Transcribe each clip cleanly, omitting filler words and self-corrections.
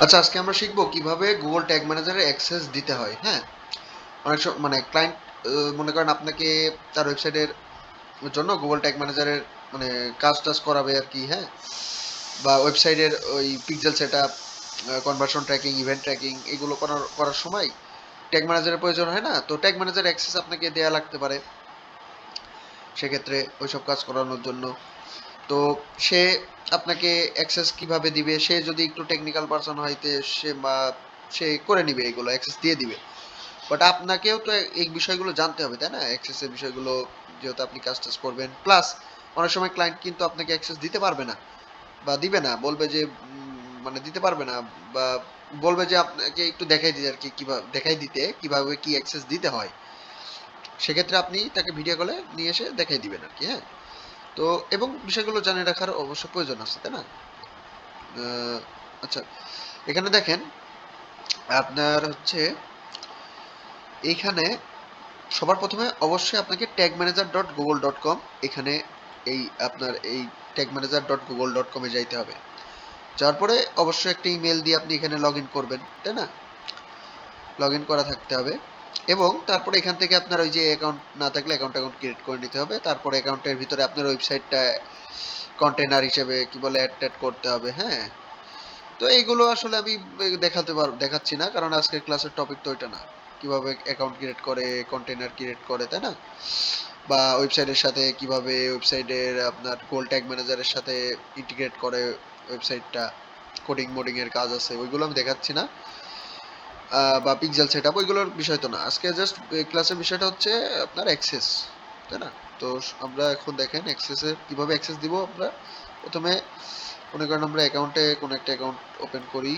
আচ্ছা, আজকে আমরা শিখবো কিভাবে গুগল ট্যাগ ম্যানেজারে অ্যাক্সেস দিতে হয়। হ্যাঁ, অনেক সময় মানে ক্লায়েন্ট মনে করেন আপনাকে তার ওয়েবসাইটের জন্য গুগল ট্যাগ ম্যানেজারের মানে কাজ টাজ করাবে আর কি। হ্যাঁ, বা ওয়েবসাইটের ওই pixel set up, conversion tracking, event tracking এগুলো করার সময় ট্যাগ ম্যানেজারের প্রয়োজন হয় না? তো ট্যাগ ম্যানেজার অ্যাক্সেস আপনাকে দেয়া লাগতে পারে সেক্ষেত্রে ওইসব কাজ করানোর জন্য। তো সে আপনাকে অ্যাক্সেস কিভাবে দিবে, সে যদি একটু টেকনিক্যাল পারসন হইতে সে করে নিবে, এগুলো অ্যাক্সেস দিয়ে দিবে। বাট আপনাকেও তো এই বিষয়গুলো জানতে হবে, তাই না? অ্যাক্সেসের বিষয়গুলো, যেহেতু আপনি কাজ টাজ করবেন। প্লাস অনেক সময় ক্লায়েন্ট কিন্তু আপনাকে অ্যাক্সেস দিতে পারবে না বা দিবে না, বলবে যে মানে দিতে পারবে না, বা বলবে যে আপনাকে একটু দেখাই দিতে আর কি, কিভাবে দেখাই দিতে কিভাবে কি অ্যাক্সেস দিতে হয়। সেক্ষেত্রে আপনি তাকে ভিডিও কলে নিয়ে এসে দেখাই দিবেন আর কি। হ্যাঁ, তো এবং বিষয়গুলো জানে রাখার অবশ্য প্রয়োজন আছে, তাই না? আচ্ছা, এখানে দেখেন আপনার হচ্ছে এইখানে সবার প্রথমে অবশ্যই আপনাকে tagmanager.google.com, এখানে এই আপনার এই tagmanager.google.com এ যাইতে হবে। যাওয়ার পরে অবশ্যই একটা ইমেল দিয়ে আপনি এখানে লগ ইন করবেন, তাই না? লগ ইন করা থাকতে হবে এবং তারপরে এখান থেকে আপনার ওই যে অ্যাকাউন্ট না থাকলে অ্যাকাউন্ট ক্রিয়েট করে নিতে হবে। তারপরে অ্যাকাউন্টের ভিতরে আপনার ওয়েবসাইটটা কন্টেনার হিসেবে কি বলে অ্যাড ট্যাড করতে হবে। হ্যাঁ, তো এইগুলো আসলে আমি দেখাচ্ছি না, কারণ আজকের ক্লাসের টপিক তো ওইটা না। কিভাবে অ্যাকাউন্ট ক্রিয়েট করে, কন্টেনার ক্রিয়েট করে, তাই না? বা ওয়েবসাইটের সাথে কিভাবে ওয়েবসাইটের আপনার গোল ট্যাগ ম্যানেজারের সাথে ইন্টিগ্রেট করে ওয়েবসাইটটা, কোডিং মোডিং এর কাজ আছে, ওইগুলো আমি দেখাচ্ছি না। বা পিক্সেল সেটআপ ওইগুলোর বিষয় তো না আজকে। জাস্ট ক্লাসের বিষয়টা হচ্ছে আপনার অ্যাক্সেস, তাই না? তো আমরা এখন দেখেন অ্যাক্সেসের কিভাবে অ্যাক্সেস দিব। আমরা প্রথমে মনে করেন আমরা অ্যাকাউন্টে কোনো একটা অ্যাকাউন্ট ওপেন করি।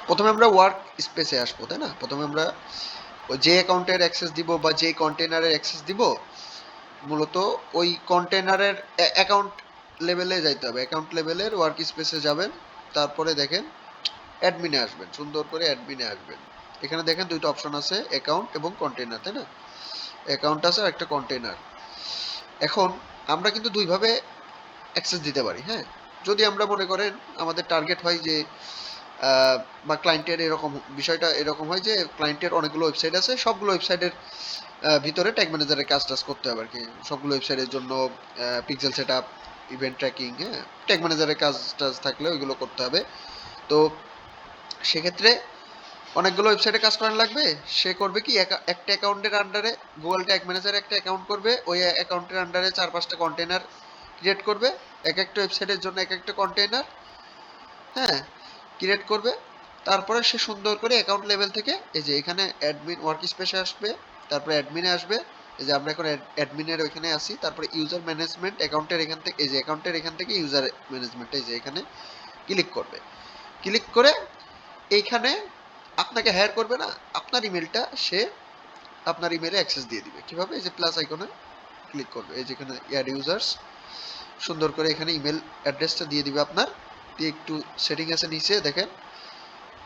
প্রথমে আমরা ওয়ার্ক স্পেসে আসবো, তাই না? প্রথমে আমরা ওই যে অ্যাকাউন্টের অ্যাক্সেস দিব বা যে কন্টেনারের অ্যাক্সেস দিব, মূলত ওই কন্টেনারের অ্যাকাউন্ট লেভেলে যাইতে হবে। অ্যাকাউন্ট লেভেলের ওয়ার্ক স্পেসে যাবেন, তারপরে দেখেন অ্যাডমিনে আসবেন, সুন্দর করে অ্যাডমিনে আসবেন। এখানে দেখেন দুইটা অপশন আছে, অ্যাকাউন্ট এবং কন্টেনার, তাই না? অ্যাকাউন্ট আছে আর একটা কন্টেনার। এখন আমরা কিন্তু দুইভাবে অ্যাক্সেস দিতে পারি। হ্যাঁ, যদি আমরা মনে করেন আমাদের টার্গেট হয় যে বা ক্লায়েন্টের এরকম বিষয়টা এরকম হয় যে ক্লায়েন্টের অনেকগুলো ওয়েবসাইট আছে, সবগুলো ওয়েবসাইটের ভিতরে ট্যাগ ম্যানেজারের কাজ টাজ করতে হবে আর কি। সবগুলো ওয়েবসাইটের জন্য pixel set up, event tracking, হ্যাঁ, ট্যাগ ম্যানেজারের কাজ টাজ থাকলে ওইগুলো করতে হবে। তো সেক্ষেত্রে অনেকগুলো ওয়েবসাইটে কাজ করানো লাগবে। সে করবে কি, একটা অ্যাকাউন্টের আন্ডারে গুগল ট্যাগ ম্যানেজারে একটা অ্যাকাউন্ট করবে, ওই অ্যাকাউন্টের আন্ডারে 4-5টা কন্টেনার ক্রিয়েট করবে, এক একটা ওয়েবসাইটের জন্য এক একটা কন্টেনার, হ্যাঁ, ক্রিয়েট করবে। তারপরে সে সুন্দর করে অ্যাকাউন্ট লেভেল থেকে এই যে এখানে অ্যাডমিন ওয়ার্ক স্পেসে আসবে, তারপরে অ্যাডমিনে আসবে। এই যে আমরা এখন অ্যাডমিনের ওইখানে আসি, তারপরে ইউজার ম্যানেজমেন্ট অ্যাকাউন্টের এখান থেকে, এই যে অ্যাকাউন্টের এখান থেকে ইউজার ম্যানেজমেন্ট, এই যে এখানে ক্লিক করবে। ক্লিক করে এইখানে আপনাকে হায়ার করবে না, আপনার ইমেলটা সে আপনার ইমেলে অ্যাক্সেস দিয়ে দিবে। কিভাবে? এই যে প্লাস আইকনে ক্লিক করবে, এই যেখানে অ্যাড ইউজার্স, সুন্দর করে এখানে ইমেল অ্যাড্রেসটা দিয়ে দিবে আপনার। দিয়ে একটু সেটিং আছে নিচে দেখেন,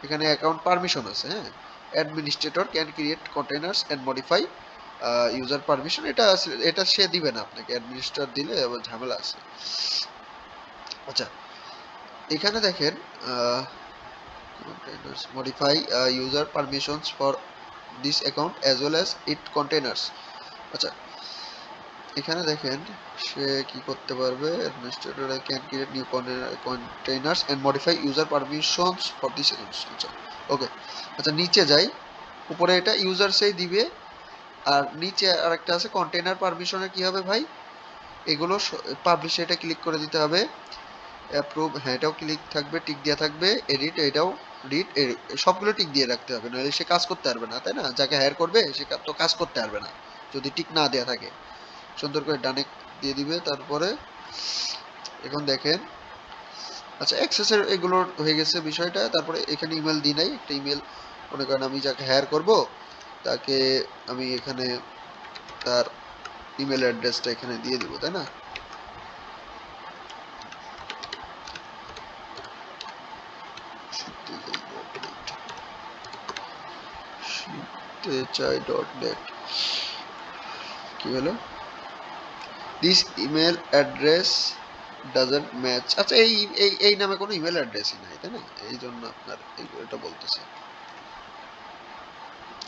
এখানে অ্যাকাউন্ট পারমিশন আছে। হ্যাঁ, administrator can create containers and modify user permission, এটা সে দিবে না আপনাকে। অ্যাডমিনিস্ট্রেটর দিলে আবার ঝামেলা আছে। আচ্ছা, এখানে দেখেন containers modify user permissions for this account as well as it containers। আচ্ছা, এখানে দেখেন সে কি করতে পারবে, administrator can create new containers and modify user permissions for this account। আচ্ছা, ওকে। আচ্ছা, নিচে যাই, উপরে এটা ইউজার সেই দিবে, আর নিচে আরেকটা আছে কন্টেনার পারমিশনে কি হবে ভাই, এগুলো পাবলিশ, এটা ক্লিক করে দিতে হবে। অ্যাপ্রুভ, হ্যাঁ, এটাও ক্লিক থাকবে, টিক দেওয়া থাকবে। এডিট, এটাও রিড, সবগুলো টিক দিয়ে রাখতে হবে, নাহলে সে কাজ করতে পারবে না, তাই না? যাকে হায়ার করবে সে তো কাজ করতে পারবে না যদি টিক না দেওয়া থাকে। সুন্দর করে ডানে দিয়ে দিবে। তারপরে এখন দেখেন, আচ্ছা, অ্যাক্সেসের এগুলোর হয়ে গেছে বিষয়টা। তারপরে এখানে ইমেল দিই নাই, একটা ইমেল মনে করেন আমি যাকে হায়ার করব তাকে আমি এখানে তার ইমেল অ্যাড্রেসটা এখানে দিয়ে দিব, তাই না? চাই ডট নেট, কি হলো? This email address doesn't match. আচ্ছা, এই এই এই নামে কোনো ইমেল অ্যাড্রেসই নাই, তাই না? এই জন্য আপনার এটা বলতেছে।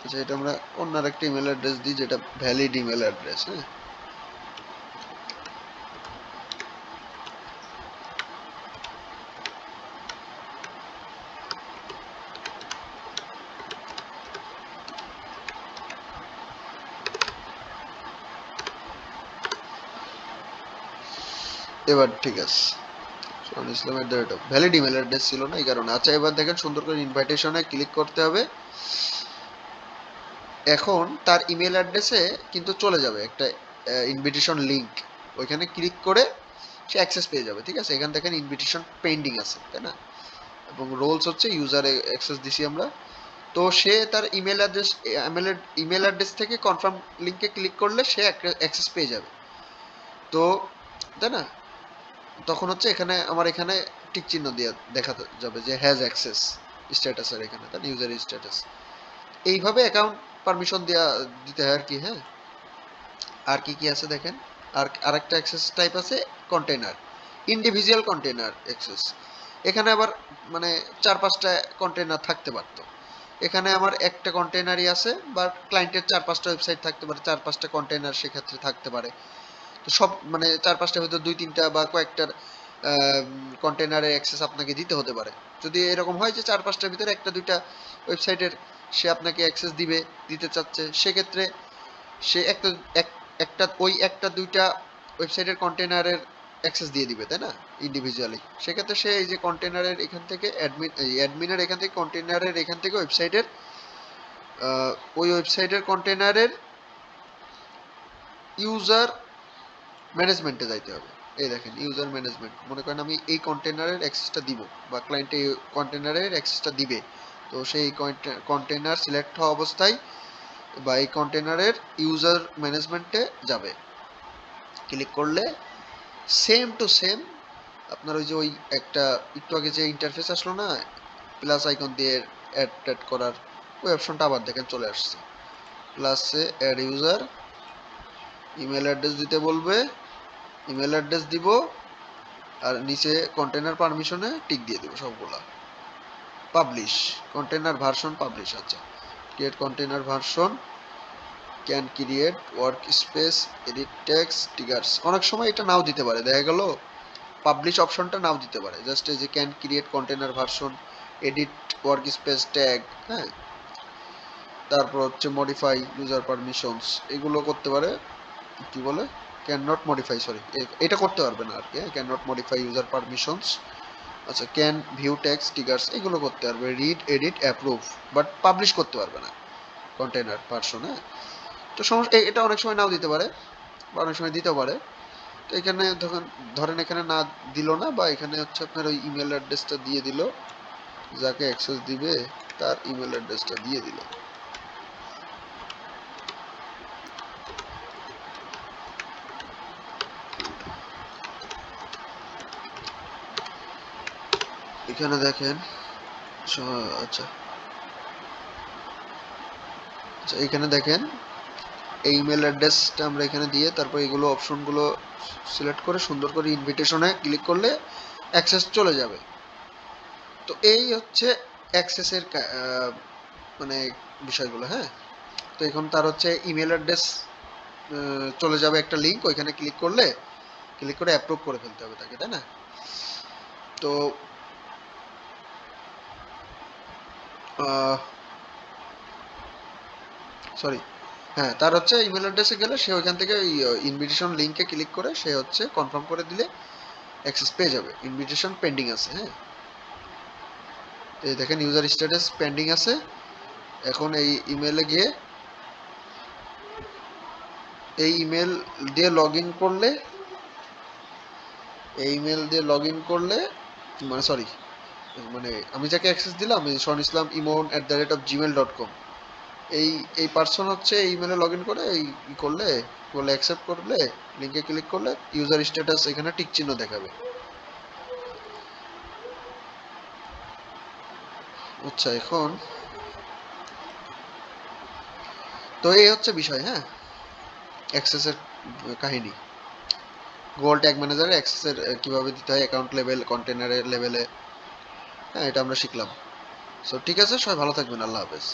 আচ্ছা, এটা আমরা অন্য একটা ইমেল অ্যাড্রেস দিই যেটা ভ্যালিড ইমেল অ্যাড্রেস। হ্যাঁ, এবার ঠিক আছে। শরীফুল ইসলামের এটা ভ্যালিড ইমেল অ্যাড্রেস ছিল না এই কারণে। আচ্ছা, এবার দেখেন সুন্দর করে ইনভাইটেশনে ক্লিক করতে হবে। এখন তার ইমেল অ্যাড্রেসে কিন্তু চলে যাবে একটা ইনভিটেশন লিংক। ওইখানে ক্লিক করে সে অ্যাক্সেস পেয়ে যাবে। ঠিক আছে, এখানে দেখেন ইনভিটেশন পেন্ডিং আছে, তাই না? এবং রোলস হচ্ছে ইউজার অ্যাক্সেস দিছি আমরা। তো সে তার ইমেল অ্যাড্রেস থেকে কনফার্ম লিংকে ক্লিক করলে সে অ্যাক্সেস পেয়ে যাবে। তো তাই না, তখন হচ্ছে এখানে আমার এখানে টিক চিহ্ন দিয়ে দেখা যাবে যে হ্যাজ অ্যাক্সেস স্ট্যাটাসের এখানে, তাই ইউজার স্ট্যাটাস। এইভাবে অ্যাকাউন্ট পারমিশন দিতে হয় আর কি। হ্যাঁ, আর কি কি আছে দেখেন। আরেকটা অ্যাক্সেস টাইপ আছে কন্টেইনার, ইন্ডিভিজুয়াল কন্টেইনার অ্যাক্সেস। এখানে আবার মানে 4-5টা কন্টেইনার থাকতে পারতো। এখানে আমার একটা কন্টেইনারই আছে, বা ক্লায়েন্টের 4-5টা ওয়েবসাইট থাকতে পারে, 4-5টা কন্টেইনার সেক্ষেত্রে থাকতে পারে। তো সব মানে 4-5টার ভিতর 2-3টা বা কয়েকটার কন্টেইনারের অ্যাক্সেস আপনাকে দিতে হতে পারে। যদি এরকম হয় যে 4-5টার ভিতরে 1-2টা ওয়েবসাইটের সে আপনাকে অ্যাক্সেস দিতে চাচ্ছে, সেক্ষেত্রে সে ওই 1-2টা ওয়েবসাইটের কন্টেইনারের অ্যাক্সেস দিয়ে দিবে, তাই না, ইন্ডিভিজুয়ালি। সেক্ষেত্রে সে এই যে কন্টেইনারের এখান থেকে অ্যাডমিনের এখান থেকে কন্টেইনারের এখান থেকে ওয়েবসাইটের ওই ওয়েবসাইটের কন্টেইনারের ইউজার ম্যানেজমেন্টে যাইতে হবে। এই দেখেন ইউজার ম্যানেজমেন্ট, মনে করেন আমি এই কন্টেইনারের অ্যাক্সেসটা দিব বা ক্লায়েন্ট এই কন্টেইনারের অ্যাক্সেসটা দিবে। তো সেই কন্টেইনার সিলেক্ট হওয়া অবস্থায় বা এই কন্টেইনারের ইউজার ম্যানেজমেন্টে যাবে। ক্লিক করলে সেম টু সেম আপনার ওই যে ওই একটা একটু আগে যে ইন্টারফেস আসলো না প্লাস আইকন দিয়ে অ্যাড করার, ওই অপশনটা আবার দেখেন চলে আসছে। প্লাসে অ্যাড ইউজার, ইমেল অ্যাড্রেস দিতে বলবে, ইমেল অ্যাড্রেস দিব, আর নিচে কন্টেইনার পারমিশনে টিক দিয়ে দেবো সবগুলা। Publish container version publish. আচ্ছা, create container version, can create workspace, edit text, triggers. অনেক সময় এটা নাও দিতে পারে, দেখা গেল পাবলিশ অপশনটা নাও দিতে পারে। জাস্ট এই যে can create container version, edit work space tag, হ্যাঁ, তারপর হচ্ছে মডিফাই ইউজার পারমিশনস, এগুলো করতে পারে। কি বলে, ক্যান নট মডিফাই, সরি এটা করতে পারবে না আর কি। Can not modify user permissions. আচ্ছা, ক্যান ভিউ টেক্সট ট্রিগার্স, এগুলো করতে পারবে। Read edit approve, but publish করতে পারবে না কন্টেইনার ভার্সন। হ্যাঁ, তো সমস্যা এটা অনেক সময় নাও দিতে পারে বা অনেক সময় দিতেও পারে। তো এখানে ধরেন এখানে না দিল না, বা এখানে হচ্ছে আপনার ওই ইমেল অ্যাড্রেসটা দিয়ে দিল, যাকে অ্যাক্সেস দিবে তার ইমেল অ্যাড্রেসটা দিয়ে দিল। এখানে দেখেন আচ্ছা আচ্ছা, এখানে দেখেন এই ইমেল অ্যাড্রেসটা আমরা এখানে দিয়ে তারপর এগুলো অপশনগুলো সিলেক্ট করে সুন্দর করে ইনভিটেশনে ক্লিক করলে অ্যাক্সেস চলে যাবে। তো এই হচ্ছে অ্যাক্সেসের মানে বিষয়গুলো। হ্যাঁ, তো এখন তার হচ্ছে ইমেল অ্যাড্রেস চলে যাবে একটা লিঙ্ক, ওইখানে ক্লিক করে অ্যাপ্রুভ করে ফেলতে হবে তাকে, তাই না? তো সরি, হ্যাঁ, তার হচ্ছে ইমেল অ্যাড্রেসে গেলে সে ওইখান থেকে ওই ইনভিটেশন লিঙ্কে ক্লিক করে সে হচ্ছে কনফার্ম করে দিলে অ্যাক্সেস পেয়ে যাবে। ইনভিটেশন পেন্ডিং আছে। হ্যাঁ, এই দেখেন ইউজার স্ট্যাটাস পেন্ডিং আছে। এখন এই ইমেলে গিয়ে এই ইমেল দিয়ে লগ ইন করলে মানে সরি, মানে আমি যাকে অ্যাক্সেস দিলাম এই sonislamimon@gmail.com, এই এই পার্সন হচ্ছে এই ইমেলে লগ ইন করে এই করলে বলে অ্যাকসেপ্ট করলে লিঙ্কে ক্লিক করলে ইউজার স্ট্যাটাস এখানে টিক চিহ্ন দেখাবে। আচ্ছা, এখন তো এই হচ্ছে বিষয়। হ্যাঁ, অ্যাক্সেসের কাহিনী। গুগল ট্যাগ ম্যানেজারে অ্যাক্সেসের কিভাবে দিতে হয় অ্যাকাউন্ট লেভেল, কন্টেনারের লেভেলে। হ্যাঁ, এটা আমরা শিখলাম। সো ঠিক আছে, সবাই ভালো থাকবেন। আল্লাহ হাফেজ।